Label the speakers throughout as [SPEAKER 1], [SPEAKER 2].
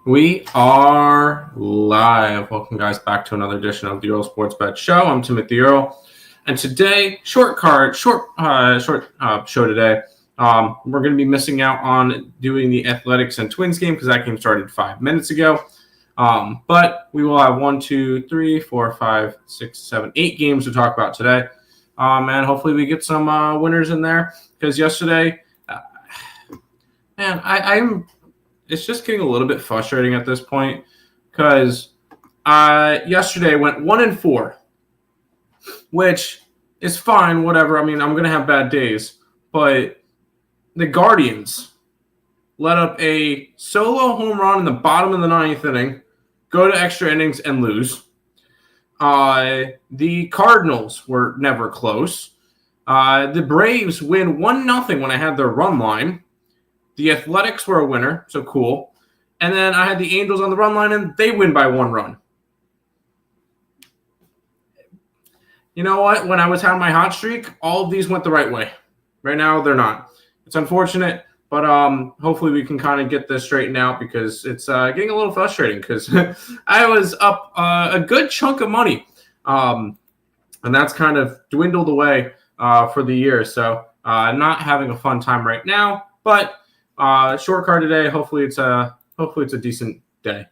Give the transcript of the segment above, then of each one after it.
[SPEAKER 1] We are live. Welcome, guys, back to another edition of the Earle Sports Bet Show. I'm Timothy Earle, and today, short show today. We're going to be missing out on doing the Athletics and Twins game because that game started 5 minutes ago. But we will have 1, 2, 3, 4, 5, 6, 7, 8 games to talk about today. And hopefully we get some winners in there because yesterday, it's just getting a little bit frustrating at this point because yesterday went 1-4, which is fine, whatever. I mean, I'm going to have bad days, but the Guardians let up a solo home run in the bottom of the 9th inning, go to extra innings and lose. The Cardinals were never close. The Braves win 1-0 when I had their run line. The Athletics were a winner, so cool. And then I had the Angels on the run line, and they win by 1 run. You know what? When I was having my hot streak, all of these went the right way. Right now, they're not. It's unfortunate, but hopefully we can kind of get this straightened out because it's getting a little frustrating because I was up a good chunk of money, and that's kind of dwindled away for the year. So not having a fun time right now, but short card today. Hopefully it's a decent day.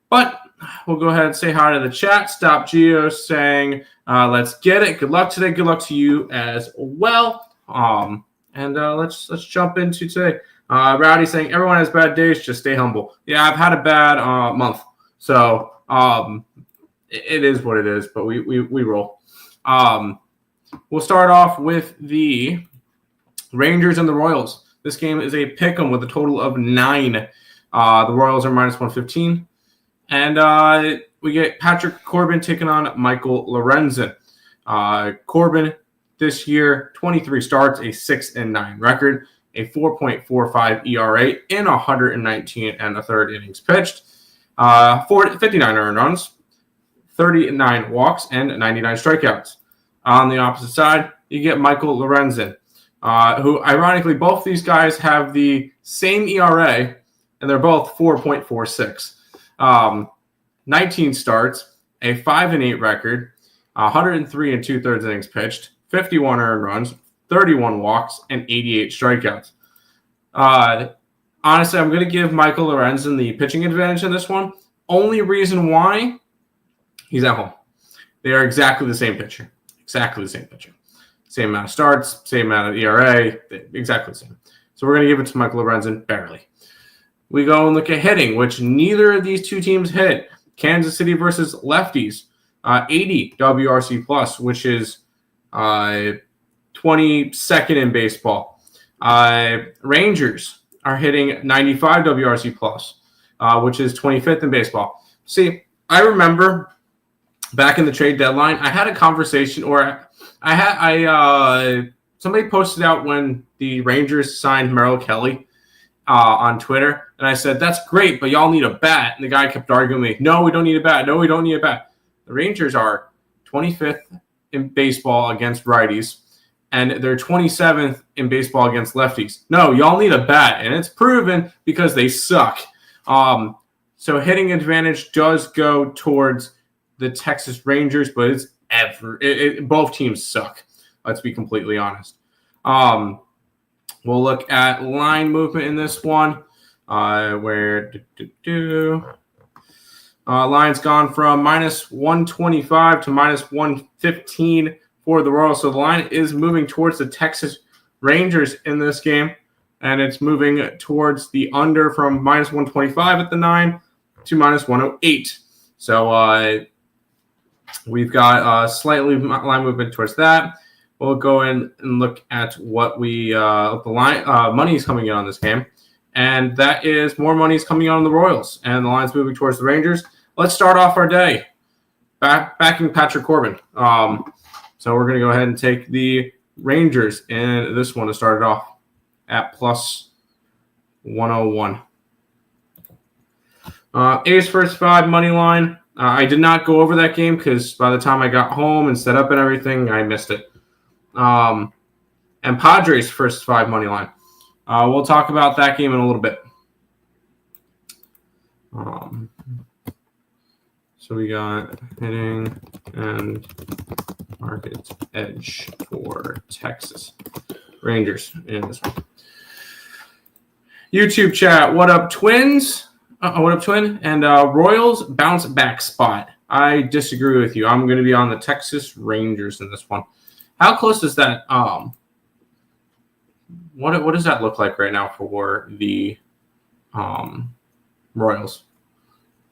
[SPEAKER 1] But we'll go ahead and say hi to the chat. Stop Geo saying, let's get it. Good luck today. Good luck to you as well. And let's jump into today. Rowdy saying, everyone has bad days. Just stay humble. Yeah, I've had a bad month. So it is what it is, but we roll. We'll start off with the Rangers and the Royals. This game is a pick'em with a total of 9. The Royals are minus 115. And we get Patrick Corbin taking on Michael Lorenzen. Corbin this year, 23 starts, a 6-9 record, a 4.45 ERA in 119 and a third innings pitched, 59 earned runs, 39 walks, and 99 strikeouts. On the opposite side, you get Michael Lorenzen, who ironically both these guys have the same ERA, and they're both 4.46. 19 starts, a 5-8 record, 103 and 2/3 innings pitched, 51 earned runs, 31 walks, and 88 strikeouts. Honestly, I'm going to give Michael Lorenzen the pitching advantage in this one. Only reason why, he's at home. They are exactly the same pitcher. Exactly the same pitcher. Same amount of starts, same amount of ERA, exactly the same. So we're going to give it to Michael Lorenzen barely. We go and look at hitting, which neither of these two teams hit. Kansas City versus lefties, 80 WRC plus, which is 22nd in baseball. Rangers are hitting 95 WRC plus, which is 25th in baseball. See, I remember back in the trade deadline, I had a conversation, or somebody posted out when the Rangers signed Merrill Kelly on Twitter, and I said, that's great, but y'all need a bat. And the guy kept arguing with me, no, we don't need a bat. No, we don't need a bat. The Rangers are 25th in baseball against righties, and they're 27th in baseball against lefties. No, y'all need a bat, and it's proven because they suck. So hitting advantage does go towards the Texas Rangers, but it's both teams suck. Let's be completely honest. We'll look at line movement in this one, where line's gone from minus 125 to minus 115 for the Royals. So the line is moving towards the Texas Rangers in this game, and it's moving towards the under from minus 125 at the 9 to minus 108. So we've got slightly line movement towards that. We'll go in and look at what the line money is coming in on this game, and that is more money is coming on the Royals, and the line's moving towards the Rangers. Let's start off our day backing Patrick Corbin. So we're going to go ahead and take the Rangers in this one to start it off at plus 101. A's first 5 money line. I did not go over that game because by the time I got home and set up and everything, I missed it. And Padres first 5 money line. We'll talk about that game in a little bit. So we got hitting and market edge for Texas Rangers in this one. YouTube chat, what up, Twins? What up, Twin? And Royals bounce back spot. I disagree with you. I'm going to be on the Texas Rangers in this one. How close is that? What does that look like right now for the Royals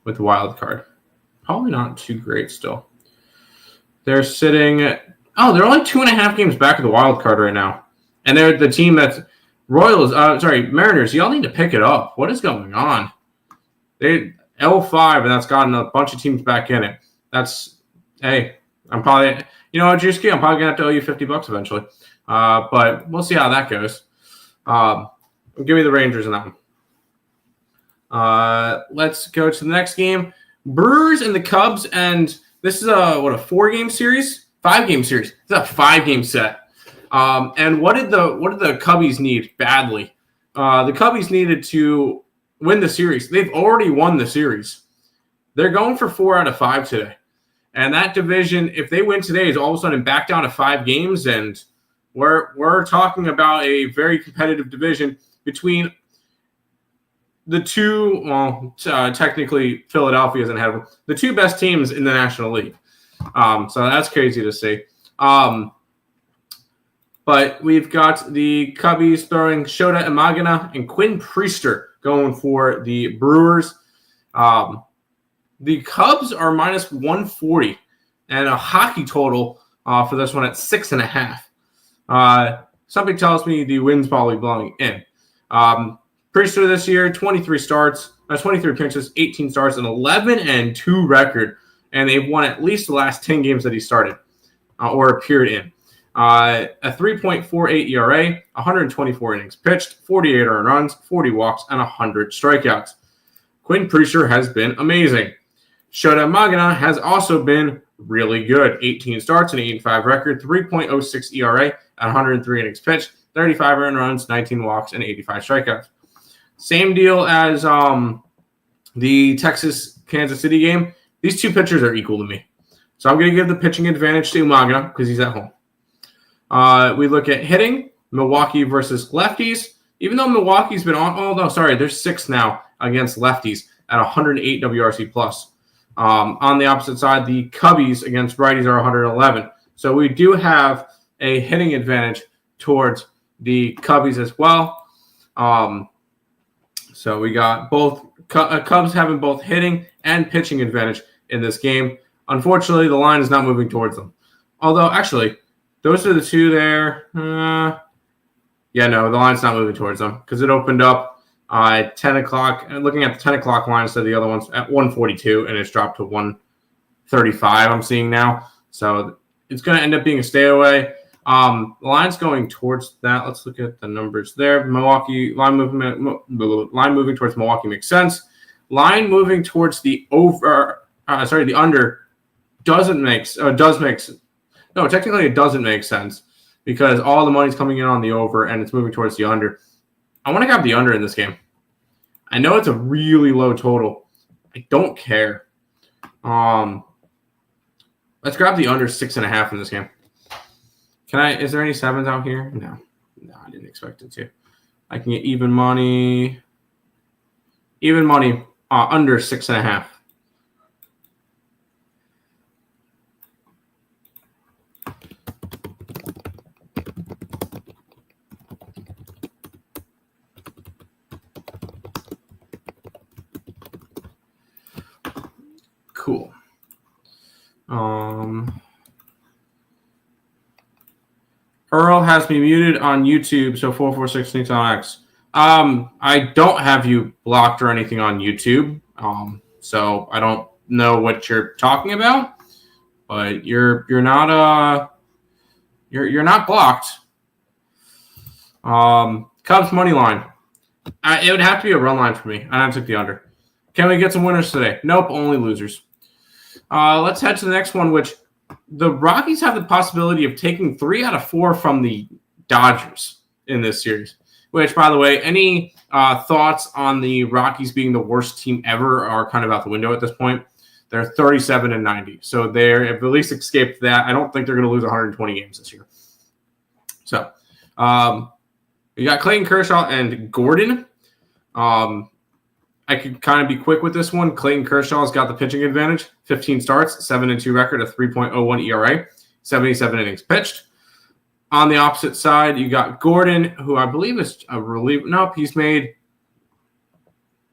[SPEAKER 1] with the wild card? Probably not too great still. They're sitting at, they're only 2.5 games back of the wild card right now. And they're the team that's Mariners, y'all need to pick it up. What is going on? They L5, and that's gotten a bunch of teams back in it. I'm probably, Drewski, I'm probably going to have to owe you $50 eventually. But we'll see how that goes. Give me the Rangers in that one. Let's go to the next game. Brewers and the Cubs, and this is a 4-game series? 5-game series. It's a 5-game set. And what did the Cubbies need badly? The Cubbies needed to win the series. They've already won the series. They're going for 4 out of 5 today. And that division, if they win today, is all of a sudden back down to 5 games, and we're talking about a very competitive division between the two, technically Philadelphia isn't ahead of them, the two best teams in the National League. So that's crazy to see. But we've got the Cubbies throwing Shota Imagina and Quinn Priester going for the Brewers. The Cubs are minus 140 and a hockey total for this one at 6.5. Something tells me the wind's probably blowing in. Priester this year, 23 pitches, 18 starts, an 11-2 record, and they've won at least the last 10 games that he started or appeared in. A 3.48 ERA, 124 innings pitched, 48 earned runs, 40 walks, and 100 strikeouts. Quinn Priester has been amazing. Shota Imagina has also been really good. 18 starts, an 8-5 record, 3.06 ERA, 103 innings pitched, 35 earned runs, 19 walks, and 85 strikeouts. Same deal as the Texas-Kansas City game. These two pitchers are equal to me. So I'm going to give the pitching advantage to Imagina because he's at home. We look at hitting, Milwaukee versus lefties. Even though Milwaukee's been they're 6 now against lefties at 108 WRC plus. On the opposite side, the Cubbies against righties are 111. So we do have a hitting advantage towards the Cubbies as well. So we got both Cubs having both hitting and pitching advantage in this game. Unfortunately, the line is not moving towards them. Although, actually, those are the two there. The line's not moving towards them because it opened up at 10 o'clock. Looking at the 10 o'clock line instead of the other ones at 142, and it's dropped to 135 I'm seeing now. So it's going to end up being a stay away. The line's going towards that. Let's look at the numbers there. Milwaukee line moving towards Milwaukee makes sense. Line moving towards the the under does make sense. No, technically it doesn't make sense because all the money's coming in on the over and it's moving towards the under. I want to grab the under in this game. I know it's a really low total. I don't care. Let's grab the under 6.5 in this game. Is there any 7s out here? No, I didn't expect it to. I can get even money under 6.5. Cool. Earle has me muted on YouTube, so 446 sneaks on X. I don't have you blocked or anything on YouTube, so I don't know what you're talking about. But you're not blocked. Cubs money line. It would have to be a run line for me. I took the under. Can we get some winners today? Nope, only losers. Let's head to the next one, which the Rockies have the possibility of taking 3 out of 4 from the Dodgers in this series. Which, by the way, any thoughts on the Rockies being the worst team ever are kind of out the window at this point. They're 37-90, so they've at least escaped that. I don't think they're going to lose 120 games this year. So, you got Clayton Kershaw and Gordon. I could kind of be quick with this one. Clayton Kershaw's got the pitching advantage. 15 starts, 7-2 record, a 3.01 ERA, 77 innings pitched. On the opposite side, you got Gordon, who I believe is a relief. Nope, he's made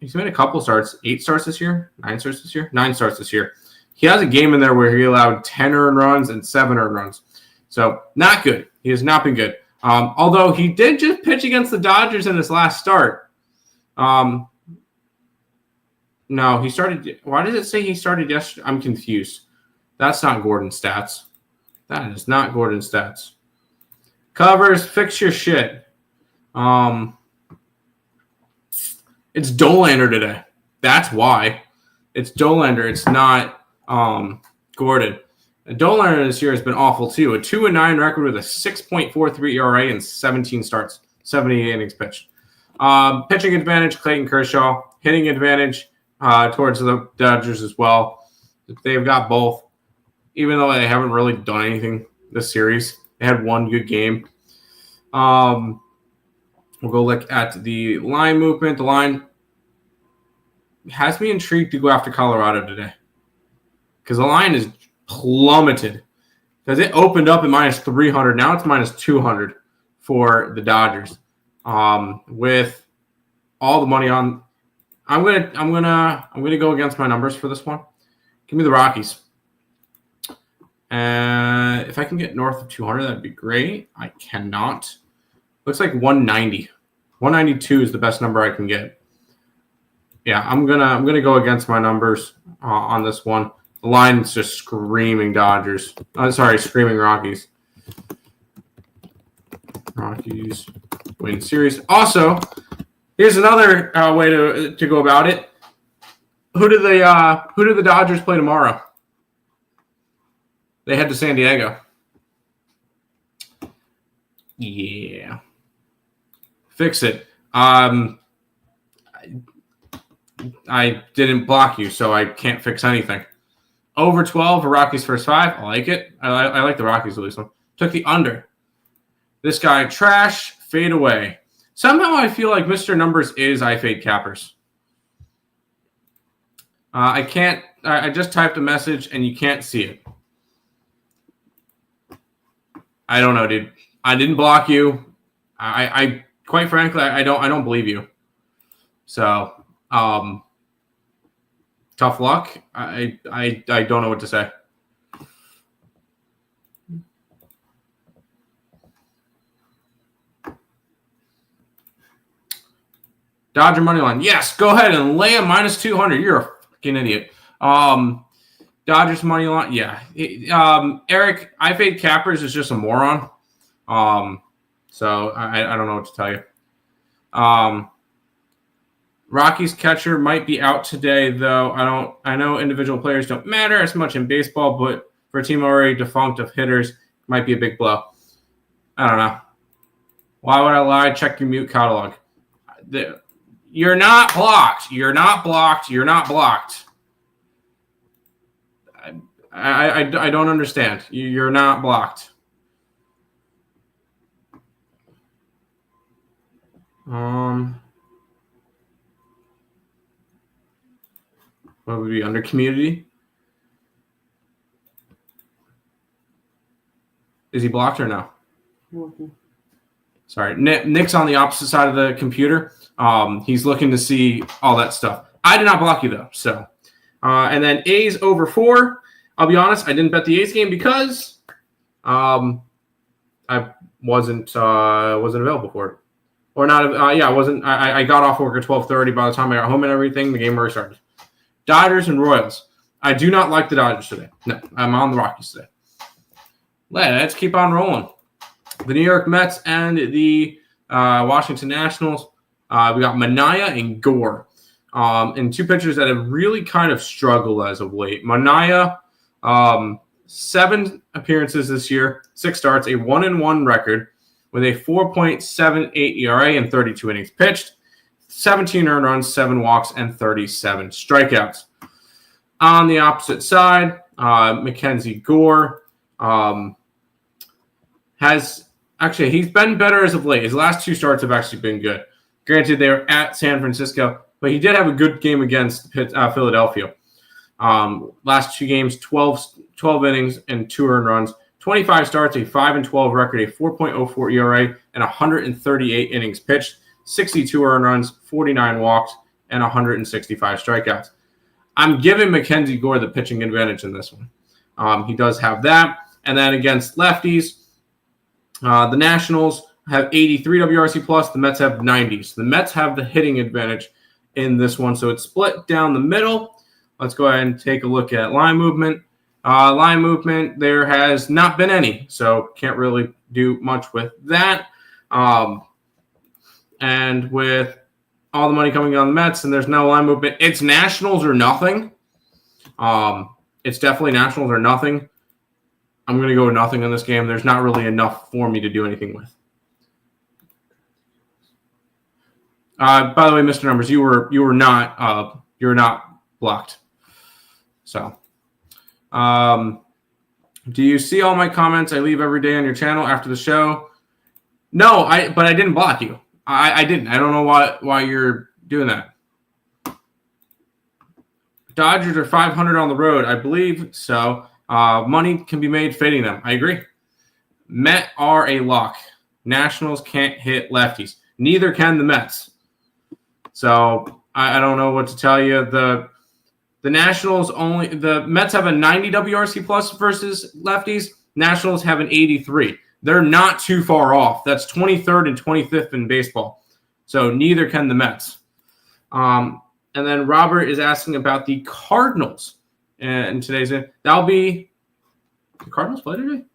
[SPEAKER 1] a couple starts. 8 starts this year? 9 starts this year? 9 starts this year. He has a game in there where he allowed 10 earned runs and 7 earned runs. So, not good. He has not been good. Although he did just pitch against the Dodgers in his last start. No, he started. Why does it say he started yesterday? I'm confused. That's not Gordon's stats. That is not Gordon's stats. Covers, fix your shit. It's Dollander today. That's why. It's Dollander. It's not Gordon. And Dollander this year has been awful too. A 2-9 record with a 6.43 ERA and 17 starts, 78 innings pitched. Pitching advantage, Clayton Kershaw. Hitting advantage towards the Dodgers as well. They've got both. Even though they haven't really done anything this series. They had one good game. We'll go look at the line movement. The line has me intrigued to go after Colorado today. Because the line is plummeted. Because it opened up at minus 300. Now it's minus 200 for the Dodgers. With all the money on, I'm gonna go against my numbers for this one. Give me the Rockies. If I can get north of 200, that'd be great. I cannot. Looks like 190. 192 is the best number I can get. Yeah, I'm gonna go against my numbers on this one. The line's just screaming Dodgers. Screaming Rockies. Rockies win series. Also, here's another way to go about it. Who do the Dodgers play tomorrow? They head to San Diego. Yeah. Fix it. I didn't block you, so I can't fix anything. Over 12 for Rockies first 5. I like it. I like the Rockies at least one. Took the under. This guy, trash, fade away. Somehow I feel like Mr. Numbers is I fade cappers. I can't. I just typed a message and you can't see it. I don't know, dude. I didn't block you. I quite frankly, I don't believe you. So, tough luck. I don't know what to say. Dodger money line. Yes, go ahead and lay a minus 200. You're a fucking idiot. Dodgers money line. Yeah. Eric, I fade cappers is just a moron. So I don't know what to tell you. Rockies catcher might be out today, though. I know individual players don't matter as much in baseball, but for a team already defunct of hitters, it might be a big blow. I don't know. Why would I lie? Check your mute catalog. You're not blocked. You're not blocked. You're not blocked. I don't understand. You're not blocked. What would be under community? Is he blocked or no? Mm-hmm. Sorry, Nick's on the opposite side of the computer. He's looking to see all that stuff. I did not block you though. So, and then A's over 4. I'll be honest, I didn't bet the A's game because I wasn't available for it, or not. I wasn't. I got off work at 12:30. By the time I got home and everything, the game already started. Dodgers and Royals. I do not like the Dodgers today. No, I'm on the Rockies today. Let's keep on rolling. The New York Mets and the Washington Nationals. We got Manaea and Gore. And two pitchers that have really kind of struggled as of late. Manaea, 7 appearances this year, 6 starts, a 1-1 record with a 4.78 ERA and 32 innings pitched, 17 earned runs, 7 walks, and 37 strikeouts. On the opposite side, Mackenzie Gore he's been better as of late. His last 2 starts have actually been good. Granted, they were at San Francisco, but he did have a good game against Philadelphia. Last 2 games, 12 innings and 2 earned runs, 25 starts, a 5-12 record, a 4.04 ERA, and 138 innings pitched, 62 earned runs, 49 walks, and 165 strikeouts. I'm giving Mackenzie Gore the pitching advantage in this one. He does have that. And then against lefties, the Nationals have 83 WRC plus. The Mets have 90. So the Mets have the hitting advantage in this one. So it's split down the middle. Let's go ahead and take a look at line movement. Line movement, there has not been any. So can't really do much with that. And with all the money coming on the Mets and there's no line movement, it's Nationals or nothing. It's definitely Nationals or nothing. I'm going to go with nothing in this game. There's not really enough for me to do anything with. By the way, Mr. Numbers, you were not blocked. So, do you see all my comments I leave every day on your channel after the show? No, but I didn't block you. I didn't. I don't know why you're doing that. Dodgers are 500 on the road. I believe so. Money can be made fading them. I agree. Met are a lock. Nationals can't hit lefties. Neither can the Mets. So I don't know what to tell you. The Nationals the Mets have a 90 WRC plus versus lefties. Nationals have an 83. They're not too far off. That's 23rd and 25th in baseball. So neither can the Mets. And then Robert is asking about the Cardinals. And that'll be the Cardinals play today?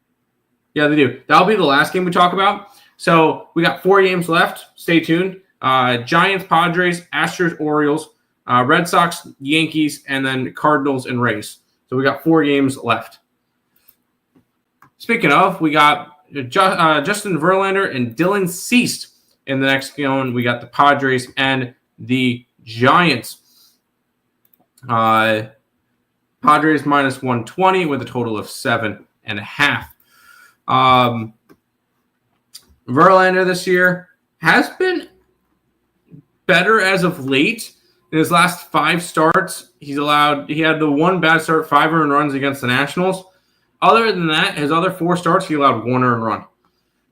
[SPEAKER 1] Yeah, they do. That'll be the last game we talk about. So we got 4 games left. Stay tuned. Giants, Padres, Astros, Orioles, Red Sox, Yankees, and then Cardinals and Rays. So we got 4 games left. Speaking of, we got Justin Verlander and Dylan Cease in the next game. We got the Padres and the Giants. Padres minus 120 with a total of 7.5. Verlander this year has been better as of late. In his last 5 starts, he had the one bad start, 5 earned runs against the Nationals. Other than that, his other 4 starts, he allowed 1 earned run.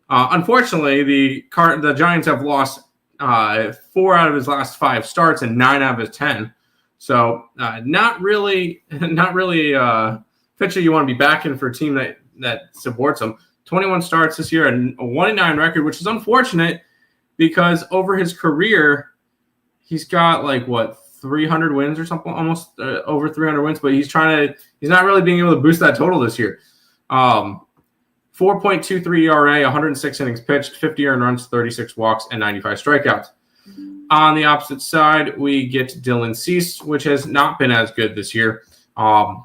[SPEAKER 1] Unfortunately, the Giants have lost 4 out of his last 5 starts and 9 out of his 10. So not really a pitcher you want to be backing for a team that supports him. 21 starts this year and a 1-9 record, which is unfortunate because over his career, he's got 300 wins or something, almost over 300 wins, but he's not really being able to boost that total this year. 4.23 ERA, 106 innings pitched, 50 earned runs, 36 walks, and 95 strikeouts. On the opposite side, we get Dylan Cease, which has not been as good this year.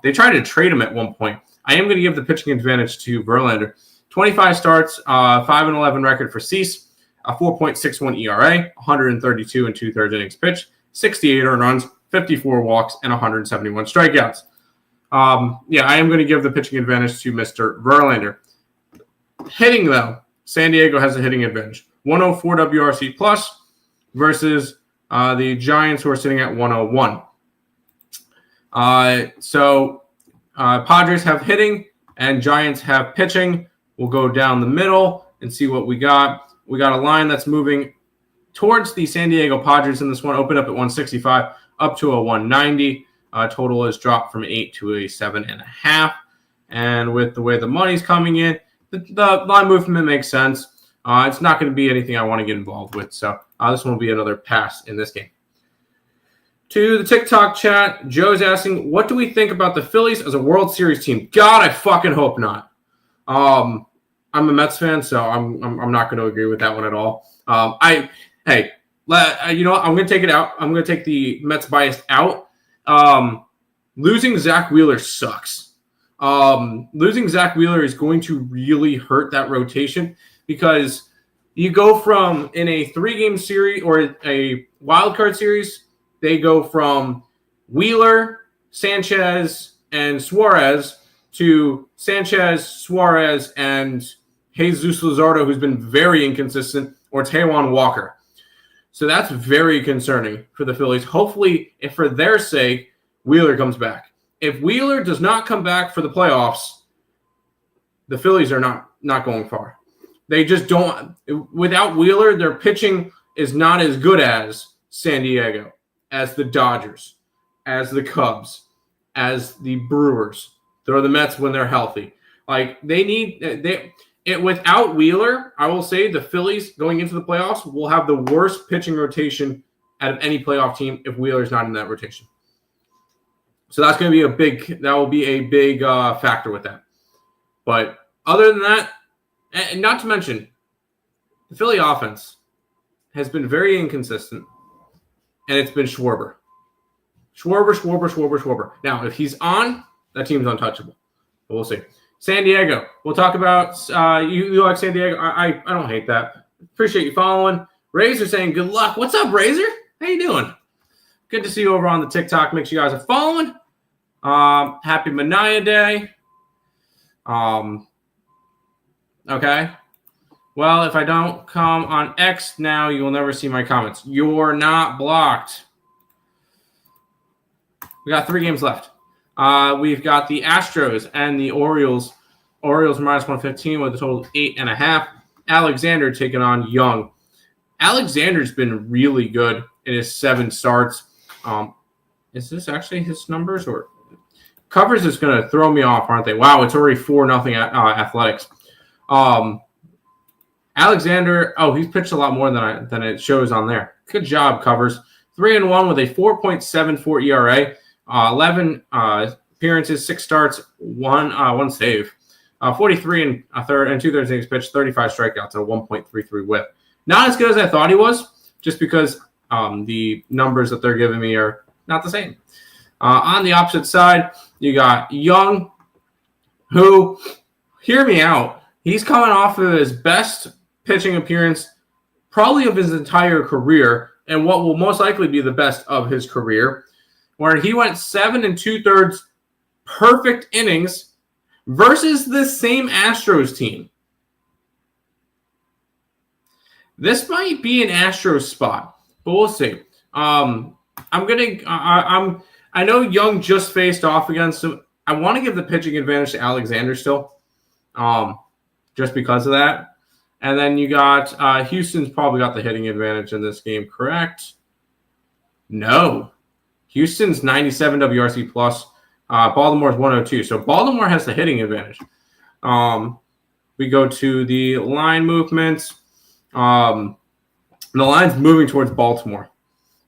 [SPEAKER 1] They tried to trade him at one point. I am going to give the pitching advantage to Verlander. 25 starts, 5-11 record for Cease, a 4.61 ERA, 132 and 2/3 innings pitched, 68 earned runs, 54 walks, and 171 strikeouts. I am going to give the pitching advantage to Mr. Verlander. Hitting, though, San Diego has a hitting advantage. 104 WRC plus versus the Giants, who are sitting at 101. Padres have hitting and Giants have pitching. We'll go down the middle and see what we got. We got a line that's moving towards the San Diego Padres in this one. Open up at 165, up to a 190. Total is dropped from 8 to a 7.5. And with the way the money's coming in, the line movement makes sense. It's not going to be anything I want to get involved with. So this one will be another pass in this game. To the TikTok chat, Joe's asking, what do we think about the Phillies as a World Series team? God, I fucking hope not. I'm a Mets fan, so I'm not going to agree with that one at all. You know what? I'm going to take it out. I'm going to take the Mets bias out. Losing Zach Wheeler sucks. Losing Zach Wheeler is going to really hurt that rotation because You go from in a 3-game series or a wild card series, they go from Wheeler, Sanchez, and Suarez to Sanchez, Suarez, and Jesus Luzardo, who's been very inconsistent, or Taijuan Walker. So that's very concerning for the Phillies. Hopefully, if for their sake, Wheeler comes back. If Wheeler does not come back for the playoffs, the Phillies are not going far. They just don't. Without Wheeler, their pitching is not as good as San Diego, as the Dodgers, as the Cubs, as the Brewers. Throw the Mets when they're healthy. Like without Wheeler, I will say the Phillies going into the playoffs will have the worst pitching rotation out of any playoff team if Wheeler's not in that rotation. So that's going to be that will be a big factor with that. But other than that, and not to mention, the Philly offense has been very inconsistent, and it's been Schwarber. Schwarber. Now, if he's on, that team's untouchable. But we'll see. San Diego. We'll talk about you like San Diego. I don't hate that. Appreciate you following. Razor saying good luck. What's up, Razor? How you doing? Good to see you over on the TikTok. Make sure you guys are following. Happy Manaya Day. Okay. Well, if I don't come on X now, you will never see my comments. You're not blocked. We got 3 games left. We've got the Astros and the Orioles. Orioles minus 115 with a total of 8.5. Alexander taking on Young. Alexander's been really good in his 7 starts. Is this actually his numbers or covers is going to throw me off, aren't they? Wow, it's already 4-0 Athletics. Alexander, he's pitched a lot more than it shows on there. Good job, covers. 3-1 with a 4.74 ERA. 11 appearances, 6 starts, 1 save. 43 and a third and 2/3 innings pitched, 35 strikeouts, and a 1.33 WHIP. Not as good as I thought he was, just because the numbers that they're giving me are not the same. On the opposite side, you got Young, who, hear me out, he's coming off of his best pitching appearance probably of his entire career, and what will most likely be the best of his career, where he went 7 2/3 perfect innings versus the same Astros team. This might be an Astros spot, but we'll see. I know Young just faced off against him. I want to give the pitching advantage to Alexander still, just because of that. And then you got Houston's probably got the hitting advantage in this game, correct? No. Houston's 97 WRC plus. Baltimore's 102. So Baltimore has the hitting advantage. We go to the line movements. The line's moving towards Baltimore.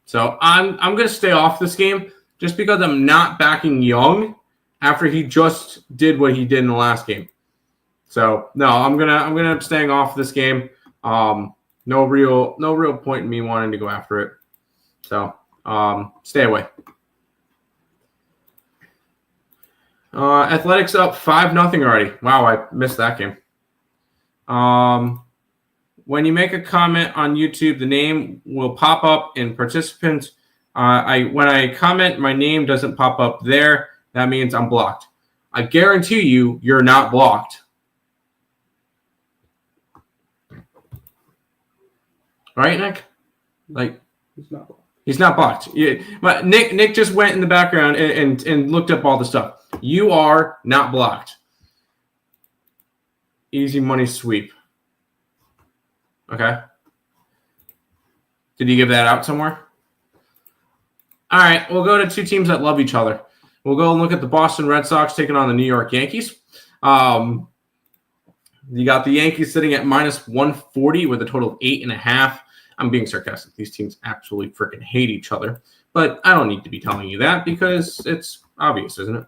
[SPEAKER 1] So I'm going to stay off this game just because I'm not backing Young after he just did what he did in the last game. So no, I'm gonna staying off this game. No real point in me wanting to go after it. So stay away. Athletics up 5-0 already. Wow, I missed that game. When you make a comment on YouTube, the name will pop up in participants. When I comment, my name doesn't pop up there. That means I'm blocked. I guarantee you're not blocked. Right, Nick? Like
[SPEAKER 2] He's not blocked.
[SPEAKER 1] He's not blocked. Yeah, but Nick just went in the background and looked up all the stuff. You are not blocked. Easy money sweep. Okay. Did you give that out somewhere? All right, we'll go to 2 teams that love each other. We'll go and look at the Boston Red Sox taking on the New York Yankees. You got the Yankees sitting at minus 140 with a total of 8.5. I'm being sarcastic. These teams absolutely freaking hate each other. But I don't need to be telling you that because it's obvious, isn't it?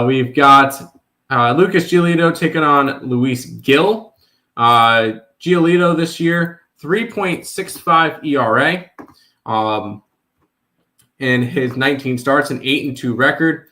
[SPEAKER 1] We've got Lucas Giolito taking on Luis Gil. Giolito this year, 3.65 ERA. In his 19 starts, an 8-2 record.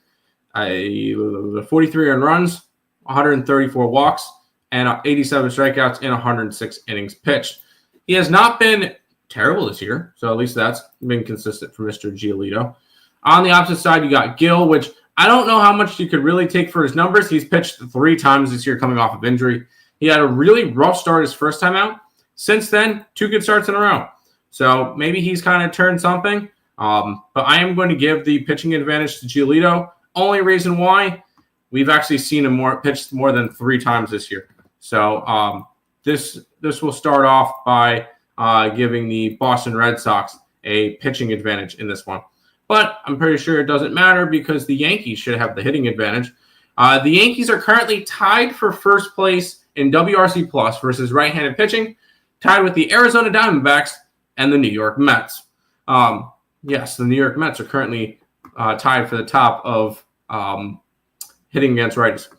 [SPEAKER 1] 43 earned runs, 134 walks, and 87 strikeouts in 106 innings pitched. He has not been terrible this year, so at least that's been consistent for Mr. Giolito. On the opposite side, you got Gil, which I don't know how much you could really take for his numbers. He's pitched 3 times this year coming off of injury. He had a really rough start his first time out. Since then, 2 good starts in a row. So maybe he's kind of turned something. But I am going to give the pitching advantage to Giolito. Only reason why, we've actually seen him pitched more than 3 times this year. So this will start off by giving the Boston Red Sox a pitching advantage in this one. But I'm pretty sure it doesn't matter because the Yankees should have the hitting advantage. The Yankees are currently tied for first place in WRC Plus versus right-handed pitching, tied with the Arizona Diamondbacks and the New York Mets. Yes, the New York Mets are currently tied for the top of hitting against righties.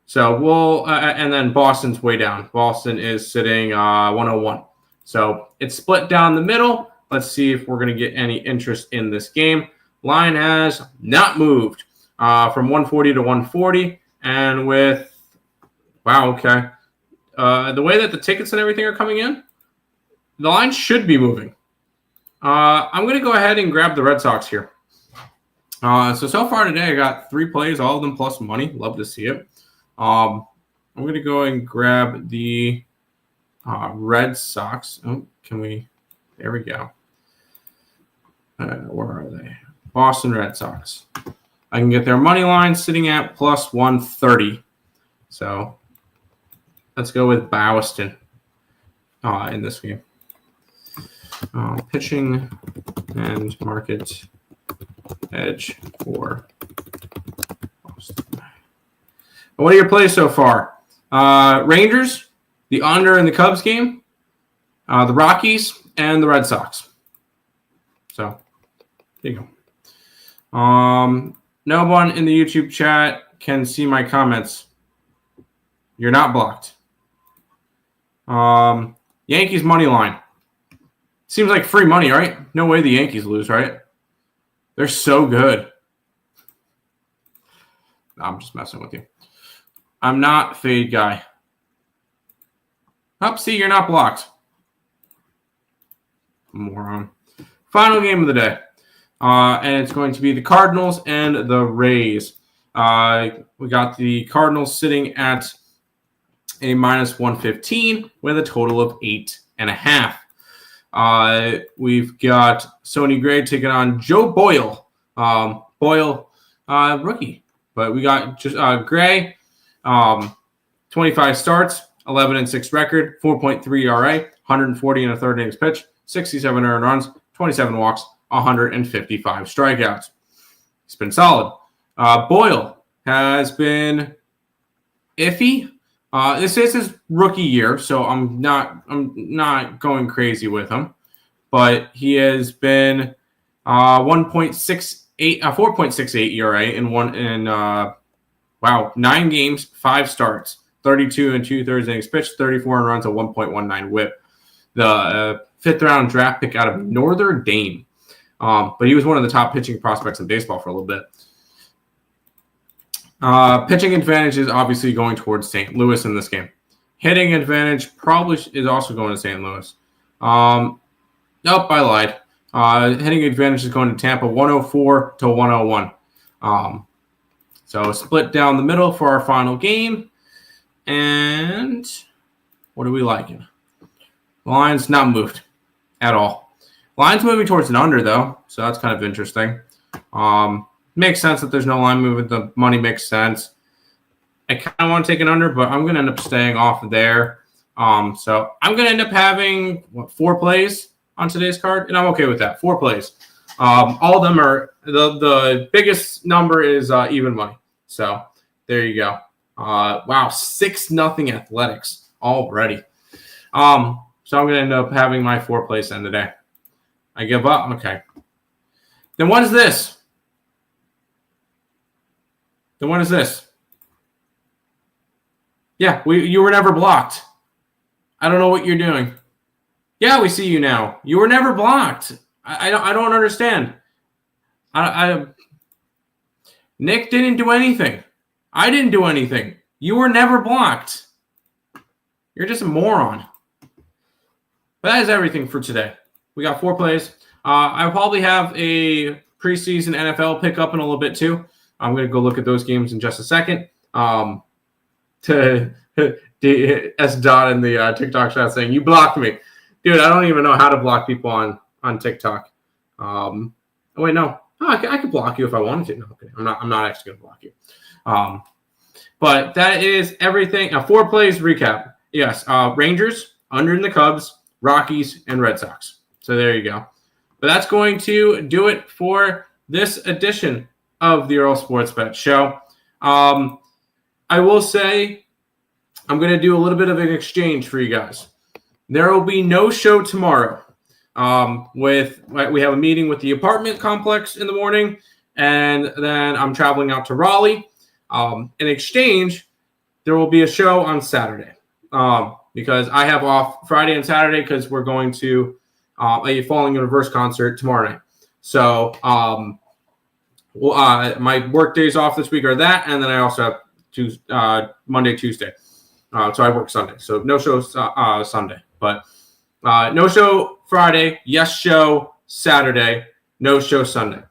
[SPEAKER 1] So and then Boston's way down. Boston is sitting 101. So it's split down the middle. Let's see if we're going to get any interest in this game. Line has not moved from 140 to 140. And with, wow, okay. The way that the tickets and everything are coming in, the line should be moving. I'm going to go ahead and grab the Red Sox here. So far today, I got 3 plays, all of them plus money. Love to see it. I'm going to go and grab the Red Sox. Oh, there we go. Where are they? Boston Red Sox. I can get their money line sitting at plus 130. So let's go with Boston in this game. Pitching and market edge for Boston. What are your plays so far? Rangers, the under in the Cubs game, the Rockies, and the Red Sox. So there you go. No one in the YouTube chat can see my comments. You're not blocked. Yankees money line. Seems like free money, right? No way the Yankees lose, right? They're so good. No, I'm just messing with you. I'm not fade guy. Up, see, you're not blocked. Moron. Final game of the day. And it's going to be the Cardinals and the Rays. We got the Cardinals sitting at a minus 115 with a total of 8.5. We've got Sonny Gray taking on Joe Boyle. Rookie. But we got just Gray, 25 starts, 11-6 record, 4.3 ERA, 140 and a third innings pitch, 67 earned runs, 27 walks, 155 strikeouts. It's been solid. Boyle has been iffy. This is his rookie year, so I'm not going crazy with him. But he has been 4.68 ERA in 9 games, 5 starts, 32 and 2/3 innings pitched, 34 and runs, a 1.19 WHIP. The 5th round draft pick out of Notre Dame. But he was one of the top pitching prospects in baseball for a little bit. Pitching advantage is obviously going towards St. Louis in this game. Hitting advantage probably is also going to St. Louis. Nope, I lied. Hitting advantage is going to Tampa, 104 to 101. So split down the middle for our final game. And what are we liking? The line's not moved at all. Line's moving towards an under, though, so that's kind of interesting. Makes sense that there's no line movement. The money makes sense. I kind of want to take an under, but I'm going to end up staying off of there. So I'm going to end up having 4 plays on today's card, and I'm okay with that. 4 plays. All of them are the biggest number is even money. So there you go. Wow, 6-0 Athletics already. So I'm going to end up having my 4 plays end today. I give up. Okay. Then what is this? Yeah, you were never blocked. I don't know what you're doing. Yeah, we see you now. You were never blocked. I don't understand. Nick didn't do anything. I didn't do anything. You were never blocked. You're just a moron. But that is everything for today. We got 4 plays. I'll probably have a preseason NFL pick up in a little bit too. I'm going to go look at those games in just a second. To S. Dot in the TikTok chat saying, you blocked me. Dude, I don't even know how to block people on TikTok. Oh, wait, no. Oh, I could block you if I wanted to. No, okay. I'm not actually going to block you. But that is everything. 4 plays recap. Yes, Rangers, under in the Cubs, Rockies, and Red Sox. So there you go. But that's going to do it for this edition of the Earle Sports Bet Show. I will say I'm going to do a little bit of an exchange for you guys. There will be no show tomorrow. We have a meeting with the apartment complex in the morning, and then I'm traveling out to Raleigh. In exchange, there will be a show on Saturday because I have off Friday and Saturday because we're going to a Falling Universe concert tomorrow night. So my work days off this week are that, and then I also have Monday, Tuesday. So I work Sunday. So no show Sunday, but no show Friday. Yes show Saturday. No show Sunday.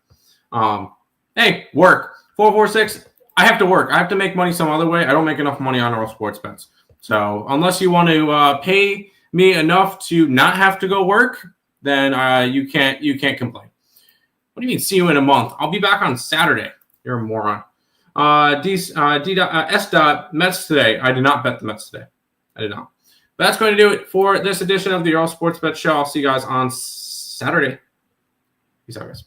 [SPEAKER 1] Hey, work 446. I have to work. I have to make money some other way. I don't make enough money on Earle Sports Bets. So unless you want to pay me enough to not have to go work, then you can't complain. What do you mean? See you in a month? I'll be back on Saturday. You're a moron. S. Mets today. I did not bet the Mets today. I did not. But that's going to do it for this edition of the Earle Sports Bet Show. I'll see you guys on Saturday. Peace out, guys.